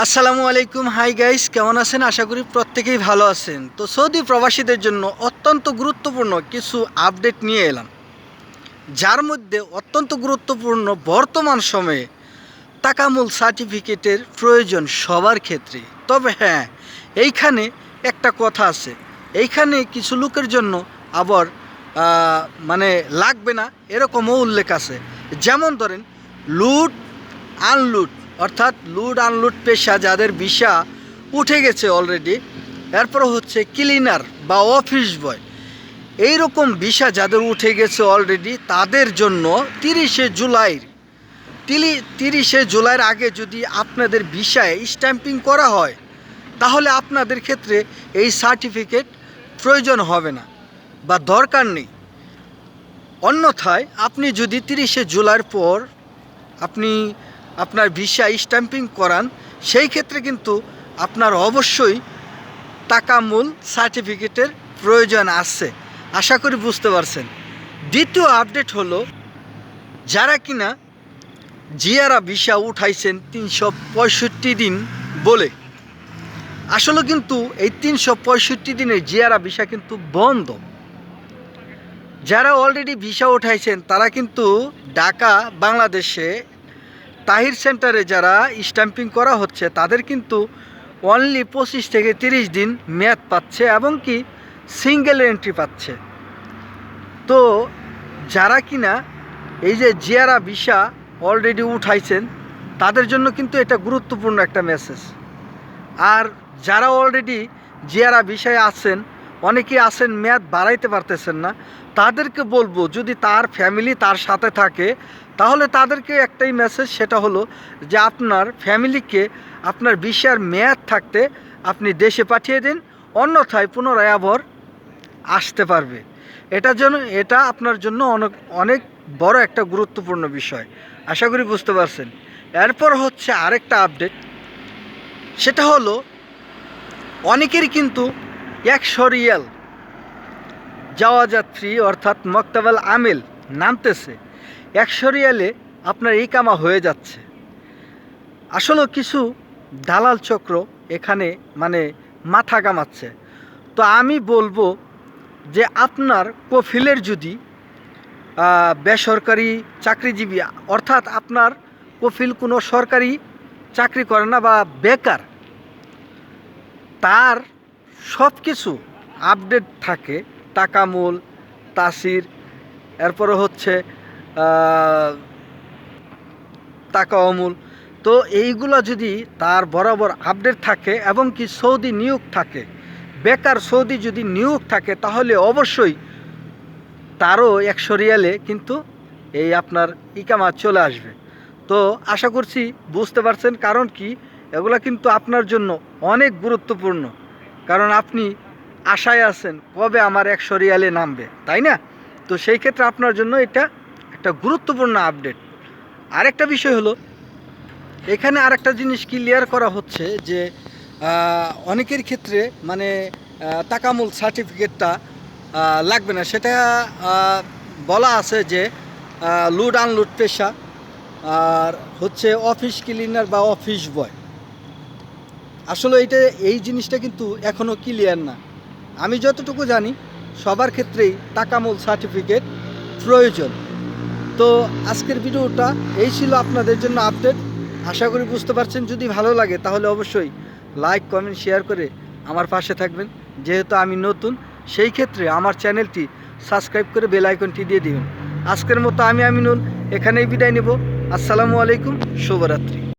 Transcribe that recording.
আসসালামু আলাইকুম। Hi guys, কেমন আছেন? আশা করি প্রত্যেকেই ভালো আছেন। তো সৌদি প্রবাসীদের জন্য অত্যন্ত গুরুত্বপূর্ণ কিছু আপডেট নিয়ে এলাম, যার মধ্যে অত্যন্ত গুরুত্বপূর্ণ বর্তমান সময়ে তাকামুল সার্টিফিকেটের প্রয়োজন সবার ক্ষেত্রে। তবে হ্যাঁ, এইখানে একটা কথা আছে, এইখানে কিছু লোকের জন্য আবার মানে লাগবে না এরকমও উল্লেখ আছে। যেমন ধরেন লুট আনলুট, অর্থাৎ লুট আনলুট পেশা যাদের ভিসা উঠে গেছে অলরেডি, এরপর হচ্ছে ক্লিনার বা অফিস বয়, এইরকম ভিসা যাদের উঠে গেছে অলরেডি তাদের জন্য 30শে জুলাইয়ের আগে যদি আপনাদের ভিসায় স্ট্যাম্পিং করা হয় তাহলে আপনাদের ক্ষেত্রে এই সার্টিফিকেট প্রয়োজন হবে না বা দরকার নেই। অন্যথায় আপনি যদি 30শে জুলাইয়ের পর আপনি আপনার ভিসা স্ট্যাম্পিং করান, সেই ক্ষেত্রে কিন্তু আপনার অবশ্যই তাকামুল সার্টিফিকেটের প্রয়োজন আছে। আশা করি বুঝতে পারছেন। দ্বিতীয় আপডেট হলো, যারা কিনা জিয়ারা ভিসা উঠাইছেন 365 দিন বলে, আসলে কিন্তু এই 365 দিনের জিয়ারা ভিসা কিন্তু বন্ধ। যারা অলরেডি ভিসা উঠাইছেন তারা কিন্তু ঢাকা বাংলাদেশে তাহির সেন্টারে যারা স্ট্যাম্পিং করা হচ্ছে তাদের কিন্তু অনলি 25 থেকে 30 দিন মেয়াদ পাচ্ছে এবং কি সিঙ্গেল এন্ট্রি পাচ্ছে। তো যারা কিনা এই যে জিয়ারা ভিসা অলরেডি উঠাইছেন তাদের জন্য কিন্তু এটা গুরুত্বপূর্ণ একটা মেসেজ। আর যারা অলরেডি জিয়ারা ভিসায় আছেন, অনেকেই আছেন মেয়াদ বাড়াইতে পারতেছেন না, তাদেরকে বলবো যদি তার ফ্যামিলি তার সাথে থাকে তাহলে তাদেরকে একটাই মেসেজ, সেটা হলো যে আপনার ফ্যামিলিকে আপনার ভিসার মেয়াদ থাকতে আপনি দেশে পাঠিয়ে দিন, অন্যথায় পুনরায় আবার আসতে পারবে। এটা আপনার জন্য অনেক বড় একটা গুরুত্বপূর্ণ বিষয়। আশা করি বুঝতে পারছেন। এরপর হচ্ছে আরেকটা আপডেট, সেটা হলো অনেকেরই কিন্তু 100 রিয়াল যাওয়া যাত্রী অর্থাৎ মক্তবাল আমেল নামতেছে, 100 রিয়ালে আপনার ইকামা হয়ে যাচ্ছে। আসলে কিছু দালাল চক্র এখানে মানে মাথা কামাচ্ছে। তো আমি বলবো যে আপনার কফিলের যদি বেসরকারি চাকরিজীবী, অর্থাৎ আপনার কফিল কোনো সরকারি চাকরি করে না বা বেকার, তার সব কিছু আপডেট থাকে, তাকামুল, তাসির, এরপরে হচ্ছে তাকামুল, তো এইগুলো যদি তার বরাবর আপডেট থাকে এবং কি সৌদি নিয়োগ থাকে, বেকার সৌদি যদি নিয়োগ থাকে তাহলে অবশ্যই তারও 100 রিয়ালে কিন্তু এই আপনার ইকামা চলে আসবে। তো আশা করছি বুঝতে পারছেন, কারণ কি এগুলো কিন্তু আপনার জন্য অনেক গুরুত্বপূর্ণ, কারণ আপনি আশায় আছেন কবে আমার 100 রিয়ালে নামবে, তাই না? তো সেই ক্ষেত্রে আপনার জন্য এটা একটা গুরুত্বপূর্ণ আপডেট। আরেকটা বিষয় হলো, এখানে আরেকটা জিনিস ক্লিয়ার করা হচ্ছে যে অনেকের ক্ষেত্রে মানে তাকামুল সার্টিফিকেটটা লাগবে না, সেটা বলা আছে যে লুট আনলুট পেশা আর হচ্ছে অফিস ক্লিনার বা অফিস বয়। আসলে এই জিনিসটা কিন্তু এখনও ক্লিয়ার না। আমি যতটুকু জানি সবার ক্ষেত্রেই তাকামুল সার্টিফিকেট প্রয়োজন। তো আজকের ভিডিওটা এই ছিল আপনাদের জন্য আপডেট। আশা করি বুঝতে পারছেন। যদি ভালো লাগে তাহলে অবশ্যই লাইক কমেন্ট শেয়ার করে আমার পাশে থাকবেন। যেহেতু আমি নতুন, সেই ক্ষেত্রে আমার চ্যানেলটি সাবস্ক্রাইব করে বেল আইকনটি দিয়ে দিবেন। আজকের মতো আমি আমিনুল এখানেই বিদায় নেব। আসসালামু আলাইকুম, শুভরাত্রি।